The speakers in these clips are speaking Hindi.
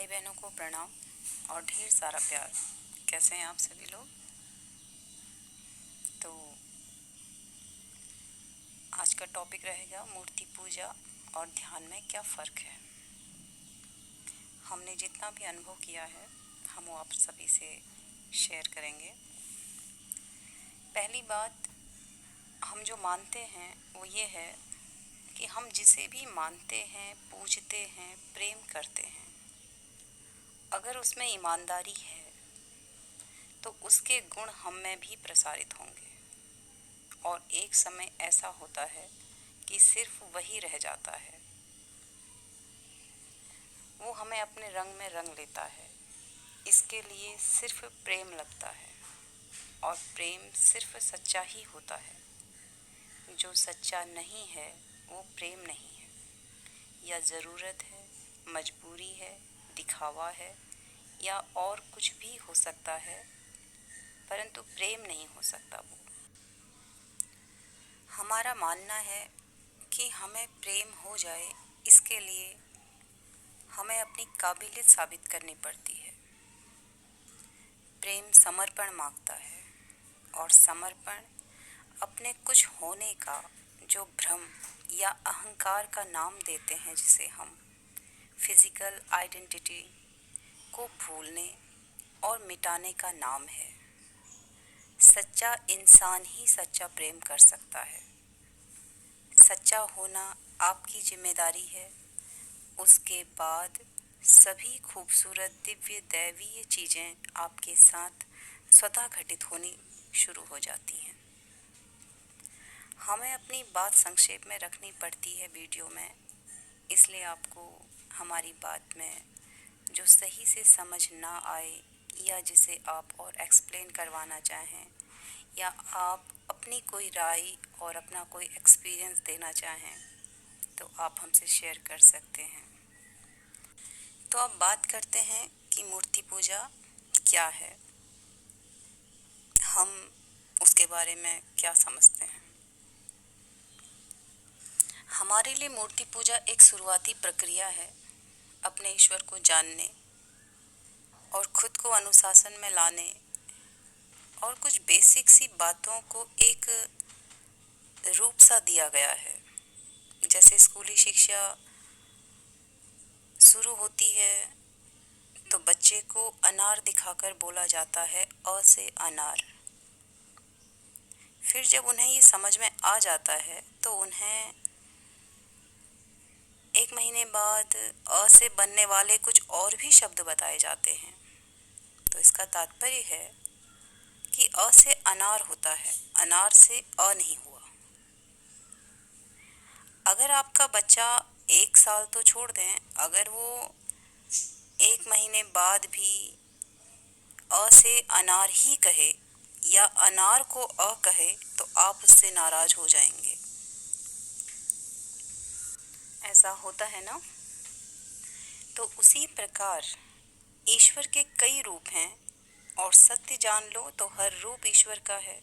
भाई बहनों को प्रणाम और ढेर सारा प्यार। कैसे हैं आप सभी लोग? तो आज का टॉपिक रहेगा मूर्ति पूजा और ध्यान में क्या फ़र्क है। हमने जितना भी अनुभव किया है हम वो आप सभी से शेयर करेंगे। पहली बात, हम जो मानते हैं वो ये है कि हम जिसे भी मानते हैं, पूजते हैं, प्रेम करते हैं, अगर उसमें ईमानदारी है तो उसके गुण हम में भी प्रसारित होंगे। और एक समय ऐसा होता है कि सिर्फ वही रह जाता है, वो हमें अपने रंग में रंग लेता है। इसके लिए सिर्फ प्रेम लगता है और प्रेम सिर्फ सच्चा ही होता है। जो सच्चा नहीं है वो प्रेम नहीं है, या ज़रूरत है, मजबूरी है, दिखावा है, या और कुछ भी हो सकता है, परंतु प्रेम नहीं हो सकता। वो हमारा मानना है कि हमें प्रेम हो जाए, इसके लिए हमें अपनी काबिलियत साबित करनी पड़ती है। प्रेम समर्पण मांगता है और समर्पण अपने कुछ होने का, जो भ्रम या अहंकार का नाम देते हैं, जिसे हम फिजिकल आइडेंटिटी को भूलने और मिटाने का नाम है। सच्चा इंसान ही सच्चा प्रेम कर सकता है। सच्चा होना आपकी जिम्मेदारी है। उसके बाद सभी खूबसूरत दिव्य दैवीय चीज़ें आपके साथ स्वतः घटित होनी शुरू हो जाती हैं। हमें अपनी बात संक्षेप में रखनी पड़ती है वीडियो में, इसलिए आपको हमारी बात में जो सही से समझ ना आए या जिसे आप और एक्सप्लेन करवाना चाहें, या आप अपनी कोई राय और अपना कोई एक्सपीरियंस देना चाहें, तो आप हमसे शेयर कर सकते हैं। तो अब बात करते हैं कि मूर्ति पूजा क्या है, हम उसके बारे में क्या समझते हैं। हमारे लिए मूर्ति पूजा एक शुरुआती प्रक्रिया है अपने ईश्वर को जानने और खुद को अनुशासन में लाने और कुछ बेसिक सी बातों को एक रूप सा दिया गया है। जैसे स्कूली शिक्षा शुरू होती है तो बच्चे को अनार दिखाकर बोला जाता है अ से अनार। फिर जब उन्हें ये समझ में आ जाता है तो उन्हें 1 महीने बाद अ से बनने वाले कुछ और भी शब्द बताए जाते हैं। तो इसका तात्पर्य है कि अ से अनार होता है, अनार से अ नहीं हुआ। अगर आपका बच्चा 1 साल तो छोड़ दें, अगर वो 1 महीने बाद भी अ से अनार ही कहे या अनार को अ कहे तो आप उससे नाराज हो जाएंगे। ऐसा होता है ना? तो उसी प्रकार ईश्वर के कई रूप हैं और सत्य जान लो तो हर रूप ईश्वर का है।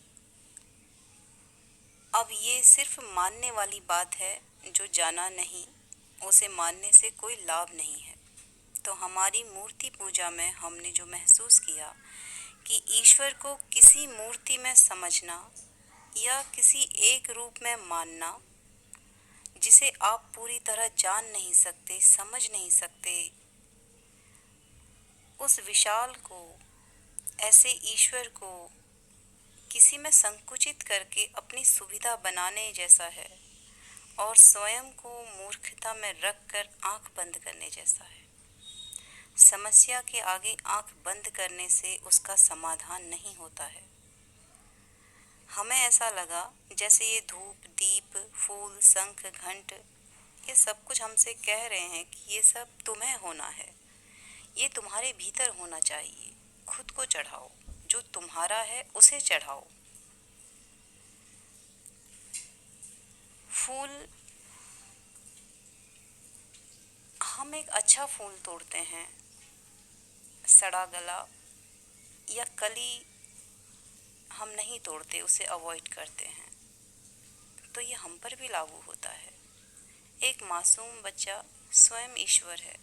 अब ये सिर्फ मानने वाली बात है, जो जाना नहीं उसे मानने से कोई लाभ नहीं है। तो हमारी मूर्ति पूजा में हमने जो महसूस किया कि ईश्वर को किसी मूर्ति में समझना या किसी एक रूप में मानना, जिसे आप पूरी तरह जान नहीं सकते, समझ नहीं सकते, उस विशाल को, ऐसे ईश्वर को किसी में संकुचित करके अपनी सुविधा बनाने जैसा है और स्वयं को मूर्खता में रखकर आंख बंद करने जैसा है। समस्या के आगे आंख बंद करने से उसका समाधान नहीं होता है। हमें ऐसा लगा जैसे ये धूप, दीप, फूल, शंख, घंट, ये सब कुछ हमसे कह रहे हैं कि ये सब तुम्हें होना है, ये तुम्हारे भीतर होना चाहिए। खुद को चढ़ाओ, जो तुम्हारा है उसे चढ़ाओ। फूल, हम एक अच्छा फूल तोड़ते हैं, सड़ा गला या कली हम नहीं तोड़ते, उसे अवॉइड करते हैं। तो ये हम पर भी लागू होता है। एक मासूम बच्चा स्वयं ईश्वर है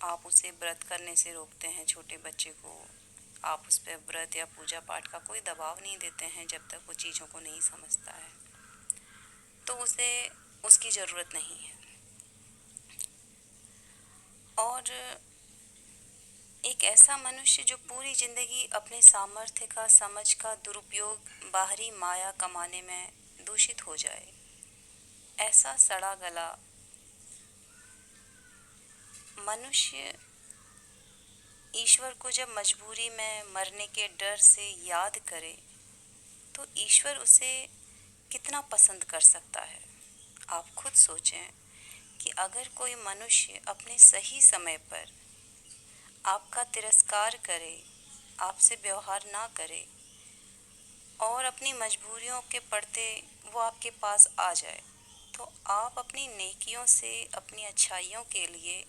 आप उसे व्रत करने से रोकते हैं, छोटे बच्चे को आप उस पर व्रत या पूजा पाठ का कोई दबाव नहीं देते हैं जब तक वो चीज़ों को नहीं समझता है, तो उसे उसकी ज़रूरत नहीं है। और एक ऐसा मनुष्य जो पूरी ज़िंदगी अपने सामर्थ्य का, समझ का दुरुपयोग बाहरी माया कमाने में दूषित हो जाए, ऐसा सड़ा गला मनुष्य ईश्वर को जब मजबूरी में मरने के डर से याद करे तो ईश्वर उसे कितना पसंद कर सकता है। आप खुद सोचें कि अगर कोई मनुष्य अपने सही समय पर आपका तिरस्कार करे, आपसे व्यवहार ना करे और अपनी मजबूरियों के पड़ते वो आपके पास आ जाए, तो आप अपनी नेकियों से, अपनी अच्छाइयों के लिए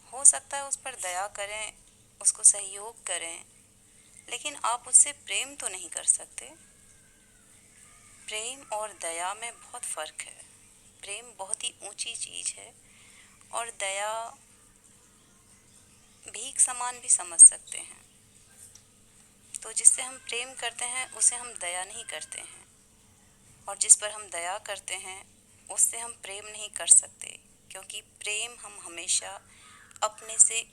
हो सकता है उस पर दया करें, उसको सहयोग करें, लेकिन आप उससे प्रेम तो नहीं कर सकते। प्रेम और दया में बहुत फ़र्क है। प्रेम बहुत ही ऊंची चीज़ है और दया भीख समान भी समझ सकते हैं। तो जिससे हम प्रेम करते हैं उसे हम दया नहीं करते हैं, और जिस पर हम दया करते हैं उससे हम प्रेम नहीं कर सकते, क्योंकि प्रेम हम हमेशा अपने से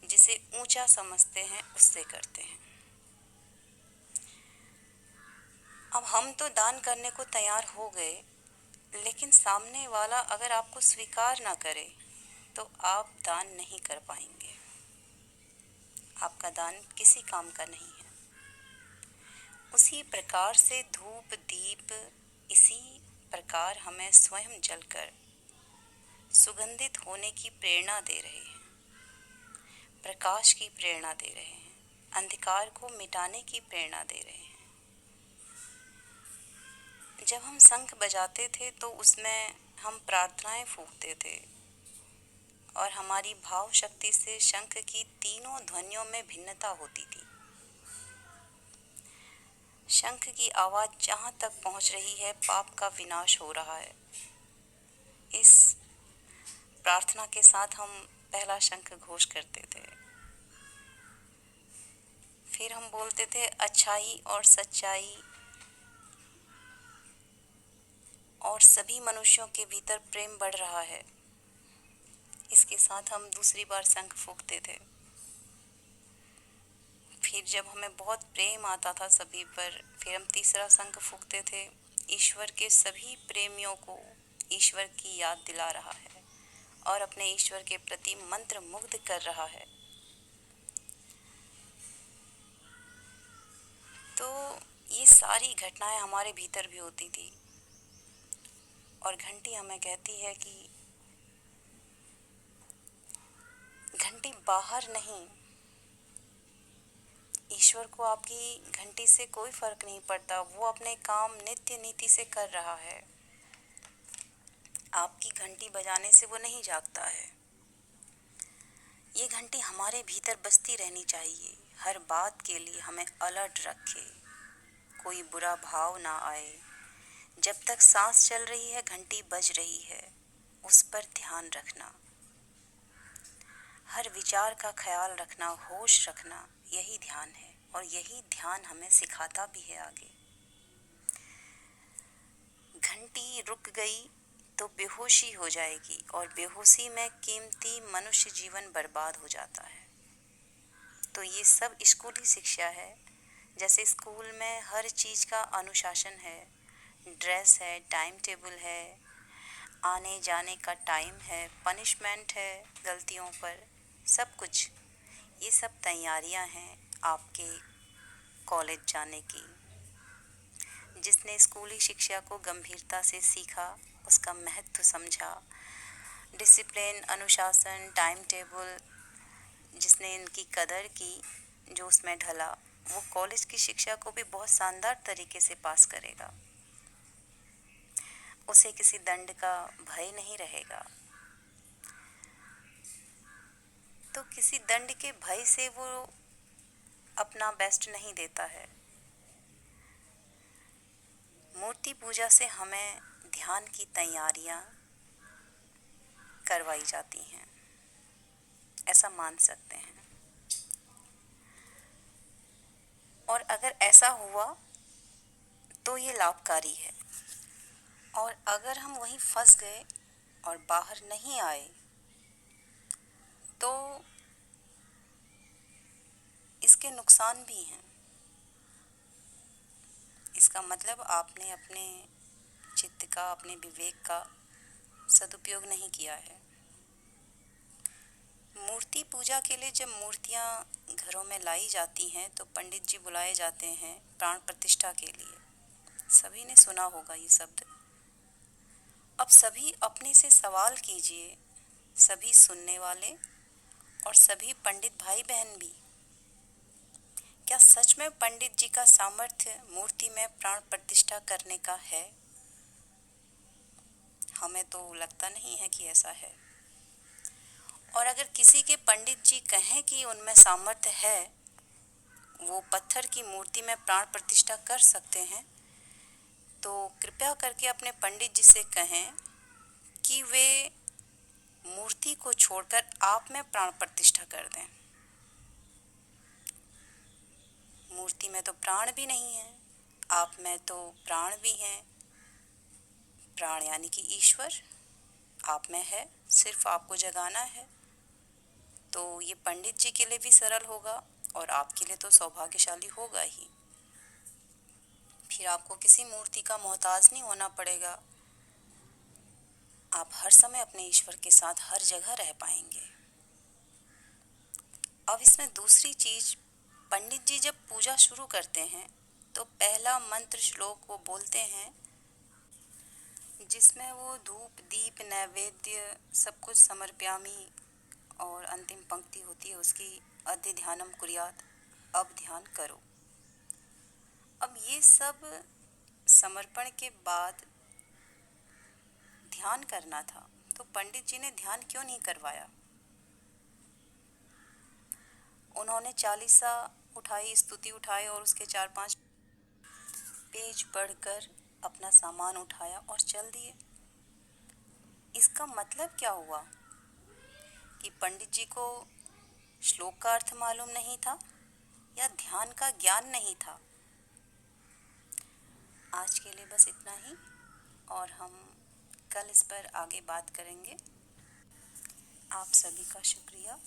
जिसे ऊंचा समझते हैं उससे करते हैं। अब हम तो दान करने को तैयार हो गए, लेकिन सामने वाला अगर आपको स्वीकार ना करे तो आप दान नहीं कर पाएंगे। आपका दान किसी काम का नहीं है। उसी प्रकार से धूप दीप इसी प्रकार हमें स्वयं जलकर सुगंधित होने की प्रेरणा दे रहे हैं, प्रकाश की प्रेरणा दे रहे हैं, अंधकार को मिटाने की प्रेरणा दे रहे हैं। जब हम शंख बजाते थे तो उसमें हम प्रार्थनाएं फूंकते थे और हमारी भाव शक्ति से शंख की तीनों ध्वनियों में भिन्नता होती थी। शंख की आवाज़ जहाँ तक पहुँच रही है पाप का विनाश हो रहा है। इस प्रार्थना के साथ हम पहला शंख घोष करते थे। फिर हम बोलते थे अच्छाई और सच्चाई और सभी मनुष्यों के भीतर प्रेम बढ़ रहा है। इसके साथ हम दूसरी बार शंख फूंकते थे। फिर जब हमें बहुत प्रेम आता था सभी पर, फिर हम तीसरा शंख फूंकते थे। ईश्वर के सभी प्रेमियों को ईश्वर की याद दिला रहा है और अपने ईश्वर के प्रति मंत्र मुग्ध कर रहा है। तो ये सारी घटनाएं हमारे भीतर भी होती थी और घंटी हमें कहती है कि घंटी बाहर नहीं, ईश्वर को आपकी घंटी से कोई फर्क नहीं पड़ता। वो अपने काम नित्य नीति से कर रहा है। आपकी घंटी बजाने से वो नहीं जागता है। ये घंटी हमारे भीतर बजती रहनी चाहिए, हर बात के लिए हमें अलर्ट रखे, कोई बुरा भाव ना आए। जब तक सांस चल रही है घंटी बज रही है, उस पर ध्यान रखना, हर विचार का ख्याल रखना, होश रखना, यही ध्यान है और यही ध्यान हमें सिखाता भी है आगे। घंटी रुक गई तो बेहोशी हो जाएगी और बेहोशी में कीमती मनुष्य जीवन बर्बाद हो जाता है। तो ये सब स्कूली शिक्षा है। जैसे स्कूल में हर चीज़ का अनुशासन है, ड्रेस है, टाइम टेबल है, आने जाने का टाइम है, पनिशमेंट है गलतियों पर, सब कुछ, ये सब तैयारियां हैं आपके कॉलेज जाने की। जिसने स्कूली शिक्षा को गंभीरता से सीखा, उसका महत्व समझा, डिसिप्लिन, अनुशासन, टाइम टेबल, जिसने इनकी कदर की, जो उसमें ढला, वो कॉलेज की शिक्षा को भी बहुत शानदार तरीके से पास करेगा। उसे किसी दंड का भय नहीं रहेगा। तो किसी दंड के भय से वो अपना बेस्ट नहीं देता है। मूर्ति पूजा से हमें ध्यान की तैयारियां करवाई जाती हैं। ऐसा मान सकते हैं। और अगर ऐसा हुआ तो ये लाभकारी है। और अगर हम वहीं फंस गए और बाहर नहीं आए तो इसके नुकसान भी हैं। इसका मतलब आपने अपने चित्त का, अपने विवेक का सदुपयोग नहीं किया है। मूर्ति पूजा के लिए जब मूर्तियां घरों में लाई जाती हैं तो पंडित जी बुलाए जाते हैं प्राण प्रतिष्ठा के लिए। सभी ने सुना होगा ये शब्द। अब सभी अपने से सवाल कीजिए, सभी सुनने वाले और सभी पंडित भाई बहन भी, क्या सच में पंडित जी का सामर्थ्य मूर्ति में प्राण प्रतिष्ठा करने का है? हमें तो लगता नहीं है कि ऐसा है। और अगर किसी के पंडित जी कहें कि उनमें सामर्थ्य है, वो पत्थर की मूर्ति में प्राण प्रतिष्ठा कर सकते हैं, तो कृपया करके अपने पंडित जी से कहें कि वे मूर्ति को छोड़कर आप में प्राण प्रतिष्ठा कर दें। मूर्ति में तो प्राण भी नहीं है, आप में तो प्राण भी हैं। प्राण यानी कि ईश्वर आप में है, सिर्फ आपको जगाना है। तो ये पंडित जी के लिए भी सरल होगा और आपके लिए तो सौभाग्यशाली होगा ही। फिर आपको किसी मूर्ति का मोहताज नहीं होना पड़ेगा। आप हर समय अपने ईश्वर के साथ हर जगह रह पाएंगे। अब इसमें दूसरी चीज, पंडित जी जब पूजा शुरू करते हैं तो पहला मंत्र श्लोक वो बोलते हैं जिसमें वो धूप दीप नैवेद्य सब कुछ समर्प्यामि और अंतिम पंक्ति होती है उसकी, अद्य ध्यानम कुर्यात, अब ध्यान करो। अब ये सब समर्पण के बाद ध्यान करना था, तो पंडित जी ने ध्यान क्यों नहीं करवाया? उन्होंने चालीसा उठाई, स्तुति उठाई और उसके 4-5 पेज पढ़कर अपना सामान उठाया और चल दिए। इसका मतलब क्या हुआ कि पंडित जी को श्लोक का अर्थ मालूम नहीं था या ध्यान का ज्ञान नहीं था? आज के लिए बस इतना ही और हम कल इस पर आगे बात करेंगे। आप सभी का शुक्रिया।